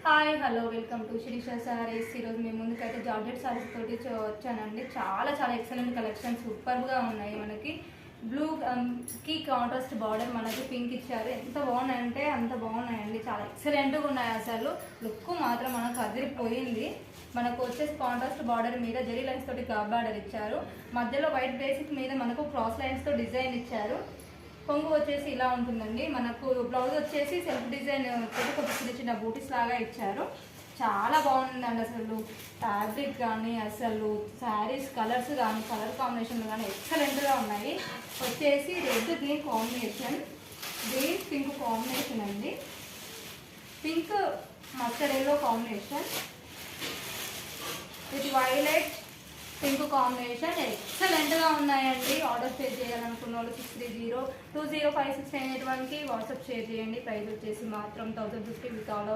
Hi hello welcome to Shirisha Sarees. ఈరోజు మేము ముందుకైతే జార్జెట్ సారీస్ తోటి వచ్చానండి. చాలా చాలా ఎక్సలెంట్ కలెక్షన్, సూపర్గా ఉన్నాయి. మనకి బ్లూ కి కాంట్రాస్ట్ బార్డర్, మనకి పింక్ ఇచ్చారు. ఎంత బాగున్నాయంటే అంత బాగున్నాయండి, చాలా ఎక్సలెంట్గా ఉన్నాయి. అసలు లుక్ మాత్రం మనకు అదిరిపోయింది. మనకు వచ్చేసి కాంట్రాస్ట్ బార్డర్ మీద జెరీ లైన్స్ తోటి గా బార్డర్ ఇచ్చారు. మధ్యలో వైట్ బేసిక్ మీద మనకు క్రాస్ లైన్స్ తో డిజైన్ ఇచ్చారు. కొంగు వచ్చేసి ఇలా ఉంటుందండి. మనకు బ్లౌజ్ వచ్చేసి సెల్ఫ్ డిజైన్ తోటి కొంచెం చిన్న చిన్న బూటీస్ లాగా ఇచ్చారు. చాలా బాగుందండి. అసలు ఫ్యాబ్రిక్ కానీ, అసలు శారీస్ కలర్స్ కానీ, కలర్ కాంబినేషన్ కానీ ఎక్సలెంట్గా ఉన్నాయి. వచ్చేసి red green combination, green pink combination అండి. Pink mustard yellow combination with violet pink combination ఎక్సలెంట్గా ఉన్నాయండి. ఆర్డర్ షేర్ చేయాలనుకున్న వాళ్ళు 6302056981కి వాట్సాప్ షేర్ చేయండి. ప్రైస్ వచ్చేసి మాత్రం 1050 విత్ ఆల్